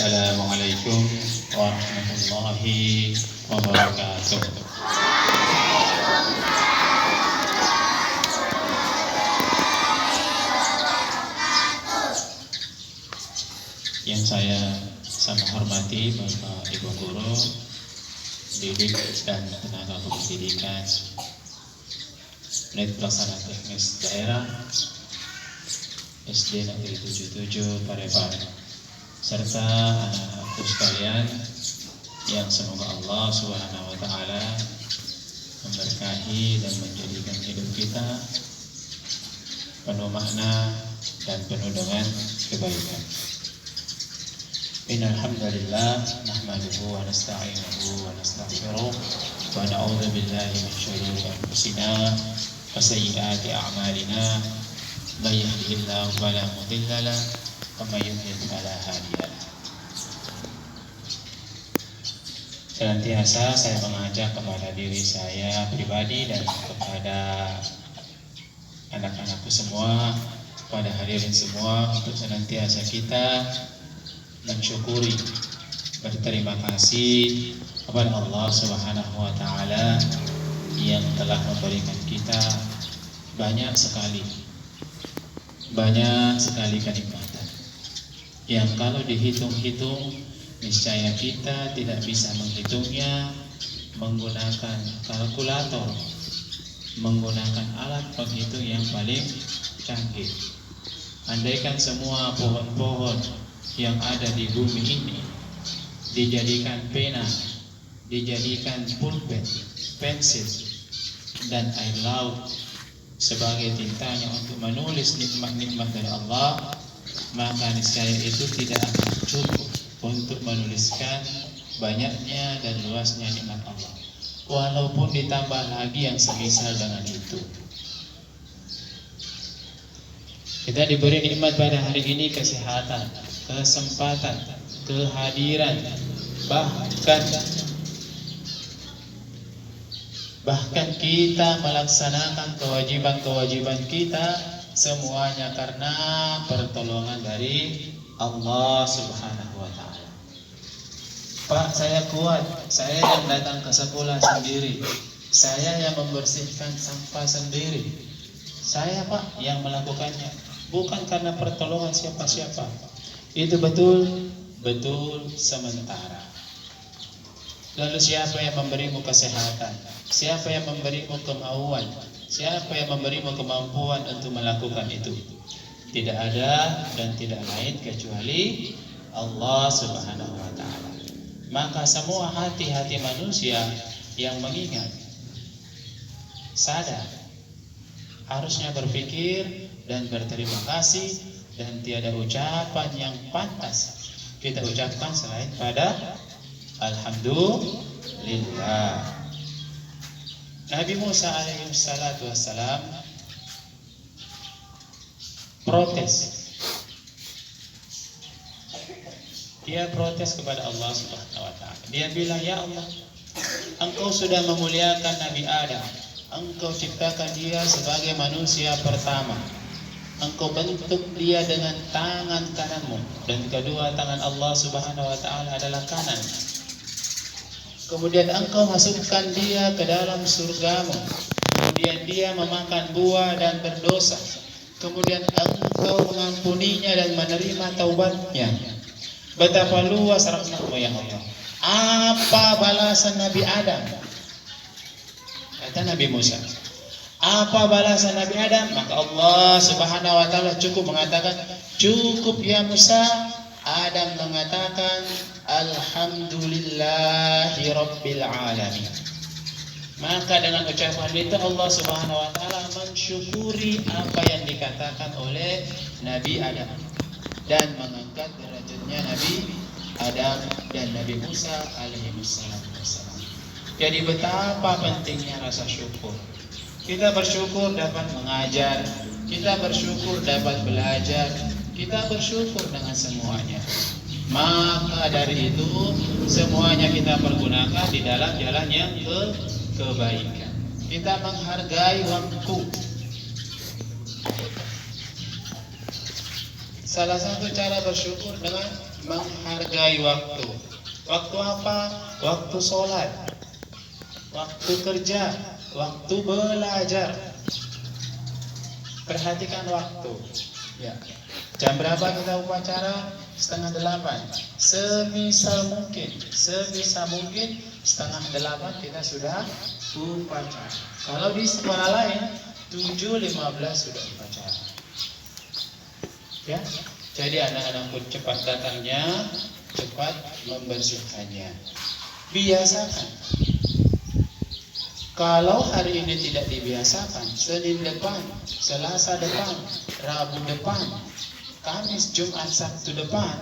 Assalamualaikum warahmatullahi wabarakatuh. Yang saya sangat hormati Bapak Ibu Guru, didik dan tenaga pendidikan, unit pelaksana teknis daerah SD Negeri 77 Parepare, serta anak-anakku sekalian yang semoga Allah Subhanahu wa taala memberkahi dan menjadikan hidup kita penuh makna dan penuh dengan kebaikan. Innal hamdalillah nahmaduhu wa nasta'inuhu wa nastaghfiruh wa na'udzu billahi min shururi anfusina wa sayyiati a'malina. May yahdihillahu fala mudilla lahu wa may yudlil fala hadiya lahu. Senantiasa saya mengajak kepada diri saya pribadi dan kepada anak-anakku semua, kepada hadirin semua, untuk senantiasa kita mensyukuri, berterima kasih kepada Allah Subhanahu wa taala yang telah memberikan kita banyak sekali kenikmatan yang kalau dihitung-hitung niscaya kita tidak bisa menghitungnya menggunakan kalkulator, menggunakan alat penghitung yang paling canggih. Andaikan semua pohon-pohon yang ada di bumi ini dijadikan pena, dijadikan pulpen, pensil, dan air laut sebagai tintanya untuk menulis nikmat-nikmat dari Allah, maka niscaya itu tidak akan cukup untuk menuliskan banyaknya dan luasnya nikmat Allah, walaupun ditambah lagi yang semisal dengan itu. Kita diberi nikmat pada hari ini kesehatan, kesempatan, kehadiran, bahkan kita melaksanakan kewajiban-kewajiban kita semuanya karena pertolongan dari Allah Subhanahu wa taala. Pak, saya kuat, saya yang datang ke sekolah sendiri, saya yang membersihkan sampah sendiri, saya Pak yang melakukannya, bukan karena pertolongan siapa-siapa. Itu betul sementara. Lalu siapa yang memberimu kesehatan? Siapa yang memberimu kemauan? Siapa yang memberimu kemampuan untuk melakukan itu? Tidak ada dan tidak lain kecuali Allah Subhanahu wa taala. Maka semua hati-hati manusia yang mengingat, sadar, harusnya berpikir dan berterima kasih, dan tiada ucapan yang pantas kita ucapkan selain pada alhamdulillah. Nabi Musa alaihi salatu wassalam protes. Dia protes kepada Allah Subhanahu wa taala. Dia bilang, "Ya Allah, Engkau sudah memuliakan Nabi Adam. Engkau ciptakan dia sebagai manusia pertama. Engkau bentuk dia dengan tangan kananmu, dan kedua tangan Allah Subhanahu wa taala adalah kanan. Kemudian Engkau masukkan dia ke dalam surgamu. Kemudian dia memakan buah dan berdosa. Kemudian Engkau mengampuninya dan menerima taubatnya. Betapa luas rahmat-Mu ya Allah. Apa balasan Nabi Adam?" Kata Nabi Musa, "Apa balasan Nabi Adam?" Maka Allah Subhanahu wa taala cukup mengatakan, "Cukup ya Musa." Adam mengatakan, "Alhamdulillahi Rabbil Alamin." Maka dengan ucapan itu Allah Subhanahu wa taala mensyukuri apa yang dikatakan oleh Nabi Adam dan mengangkat derajatnya Nabi Adam dan Nabi Musa alaihi wassalam. Jadi betapa pentingnya rasa syukur. Kita bersyukur dapat mengajar, kita bersyukur dapat belajar, kita bersyukur dengan semuanya. Maka dari itu semuanya kita pergunakan di dalam jalan yang kebaikan. Kita menghargai waktu. Salah satu cara bersyukur dengan menghargai waktu. Waktu apa? Waktu sholat, waktu kerja, waktu belajar. Perhatikan waktu. Ya. Jam berapa kita upacara? 7:30. Sebisa mungkin 7:30 kita sudah upacara. Kalau di sekolah lain 7:15 sudah upacara. Ya. Jadi anak-anak pun cepat datangnya, cepat membersihkannya. Biasakan. Kalau hari ini tidak dibiasakan, Senin depan, Selasa depan, Rabu depan, Kamis, Jumat, Sabtu depan,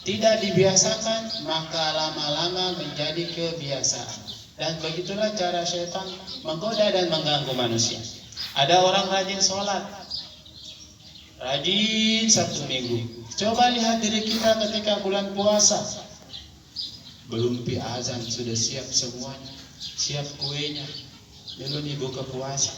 tidak dibiasakan, maka lama-lama menjadi kebiasaan. Dan begitulah cara setan menggoda dan mengganggu manusia. Ada orang rajin sholat, rajin Sabtu Minggu. Coba lihat diri kita ketika bulan puasa. Belum azan sudah siap semuanya. Siap kuenya, belum dibuka puasa.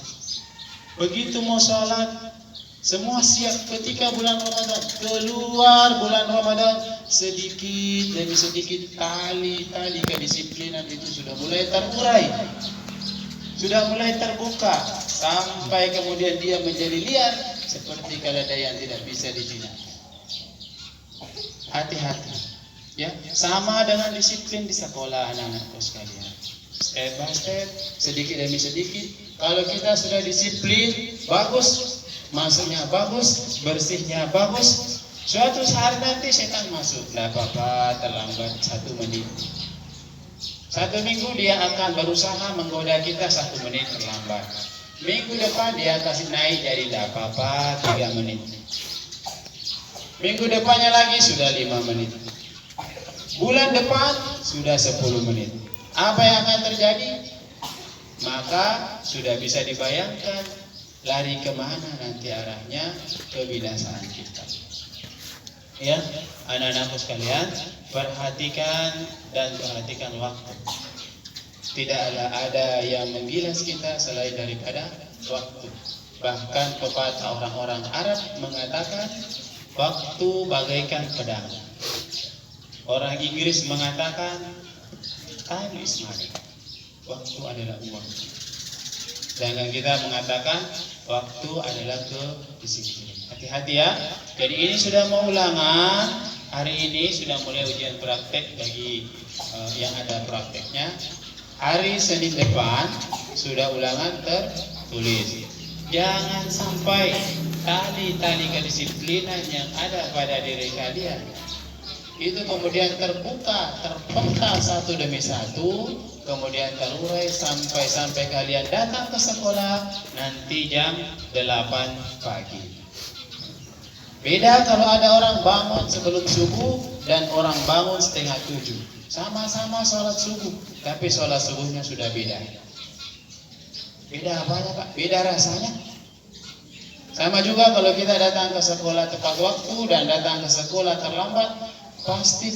Begitu mau sholat, semua siap. Ketika bulan Ramadan, keluar bulan Ramadan, sedikit demi sedikit tali kedisiplinan itu sudah mulai terurai, sudah mulai terbuka, sampai kemudian dia menjadi liar seperti keledai yang tidak bisa dijinakkan. Hati-hati, ya. Sama dengan disiplin di sekolah anak-anakku sekalian. Step by step, sedikit demi sedikit. Kalau kita sudah disiplin, bagus, masuknya bagus, bersihnya bagus. Suatu saat nanti setan masuk, tidak apa-apa, terlambat 1 menit. 1 minggu dia akan berusaha menggoda kita 1 menit terlambat. Minggu depan dia kasih naik jadi tidak apa-apa 3 menit. Minggu depannya lagi sudah 5 menit. Bulan depan sudah 10 menit. Apa yang akan terjadi? Maka sudah bisa dibayangkan lari kemana nanti arahnya kebinasaan kita. Ya, anak-anakku sekalian, perhatikan waktu. Tidaklah ada yang menggilas kita selain daripada waktu. Bahkan pepatah orang-orang Arab mengatakan waktu bagaikan pedang. Orang Inggris mengatakan time is money. Waktu adalah uang. Sedangkan kita mengatakan waktu adalah kedisiplinan. Hati-hati ya. Jadi ini sudah mau ulangan. Hari ini sudah mulai ujian praktek bagi yang ada prakteknya. Hari Senin depan sudah ulangan tertulis. Jangan sampai tali-tali kedisiplinan yang ada pada diri kalian itu kemudian terbuka, terpecah satu demi satu, kemudian terurai sampai kalian datang ke sekolah nanti jam 8 pagi. Beda kalau ada orang bangun sebelum subuh dan orang bangun setengah 7. Sama-sama sholat subuh, tapi sholat subuhnya sudah beda. Beda apanya Pak? Beda rasanya. Sama juga kalau kita datang ke sekolah tepat waktu dan datang ke sekolah terlambat, pasti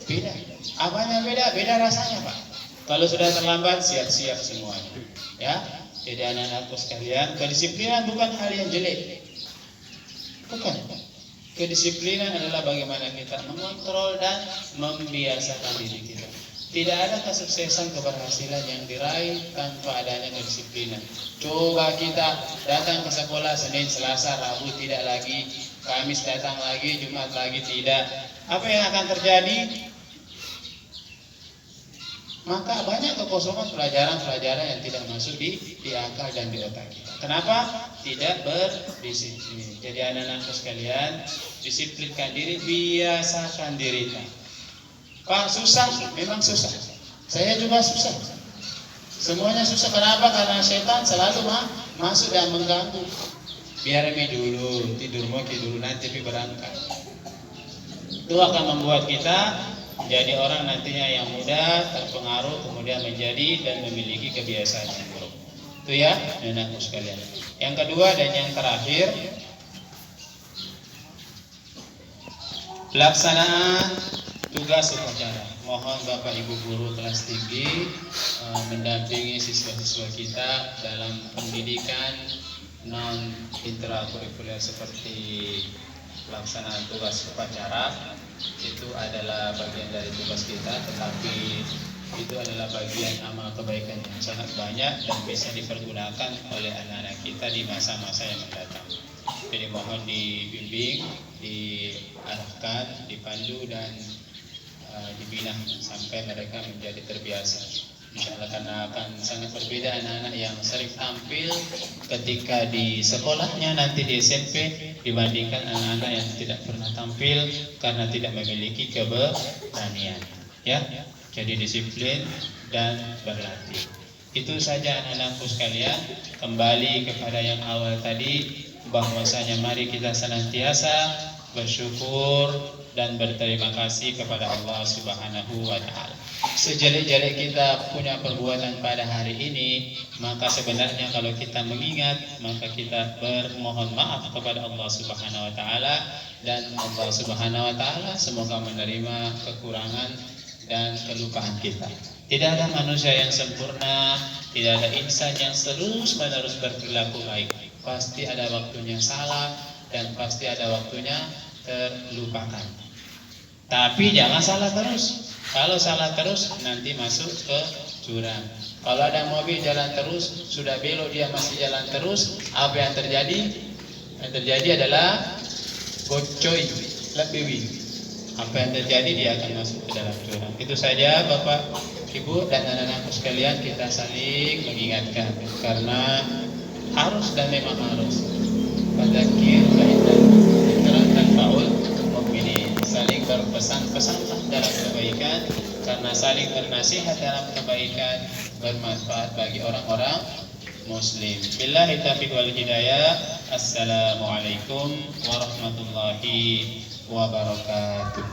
beda. Apanya beda? Beda rasanya Pak. Kalau sudah terlambat, siap-siap semuanya. Ya, jadi anak-anakku sekalian, kedisiplinan bukan hal yang jelek. Bukan. Kedisiplinan adalah bagaimana kita mengontrol dan membiasakan diri kita. Tidak ada kesuksesan keberhasilan yang diraih tanpa adanya kedisiplinan. Coba kita datang ke sekolah Senin, Selasa, Rabu tidak lagi, Kamis datang lagi, Jumat lagi tidak. Apa yang akan terjadi? Maka banyak kekosongan pelajaran-pelajaran yang tidak masuk di akal dan di otak kita. Kenapa? Tidak berdisiplin. Jadi anak-anakku sekalian, disiplinkan diri, biasakan diri kita. Pak, susah, memang susah. Saya juga susah. Semuanya susah. Kenapa? Karena setan selalu masuk dan mengganggu. Biar dulu, tidur nanti berangkat. Itu akan membuat kita jadi orang nantinya yang mudah terpengaruh, kemudian menjadi dan memiliki kebiasaan yang buruk. Itu ya, anak-anakku sekalian. Yang kedua dan yang terakhir, pelaksanaan tugas upacara. Mohon Bapak Ibu guru kelas tinggi mendampingi siswa-siswa kita dalam pendidikan non intrakurikuler seperti pelaksanaan tugas upacara. itu adalah bagian dari tugas kita, tetapi itu adalah bagian amal kebaikan yang sangat banyak dan bisa dipergunakan oleh anak-anak kita di masa-masa yang mendatang. Jadi mohon dibimbing, diarahkan, dipandu dan dibina sampai mereka menjadi terbiasa. Insyaallah, karena akan sangat berbeda anak-anak yang sering tampil ketika di sekolahnya nanti di SMP dibandingkan anak-anak yang tidak pernah tampil karena tidak memiliki keberanian. Ya, jadi disiplin dan berlatih. Itu saja anak-anakku sekalian. Kembali kepada yang awal tadi, bahwasanya mari kita senantiasa bersyukur dan berterima kasih kepada Allah Subhanahu wa taala. Sejelek-jelek kita punya perbuatan pada hari ini, maka sebenarnya kalau kita mengingat, maka kita bermohon maaf kepada Allah Subhanahu wa taala, dan Allah Subhanahu wa taala semoga menerima kekurangan dan kelupaan kita. Tidak ada manusia yang sempurna, tidak ada insan yang terus-menerus berperilaku baik. Pasti ada waktunya salah dan pasti ada waktunya terlupakan. Tapi jangan salah terus. Kalau salah terus nanti masuk ke jurang. Kalau ada mobil jalan terus, sudah belok dia masih jalan terus, apa yang terjadi? Yang terjadi adalah gocoy, lebiwi. Apa yang terjadi, dia akan masuk ke dalam jurang. Itu saja Bapak, Ibu dan anak-anakku sekalian, kita saling mengingatkan karena harus dan memang harus. Fadzakir fa inna faul mu'minin. Saling berpesan-pesanlah dalam kebaikan, karena saling bernasihat dalam kebaikan bermanfaat bagi orang-orang muslim. Billahi taufiq wal hidayah. Assalamualaikum warahmatullahi wabarakatuh.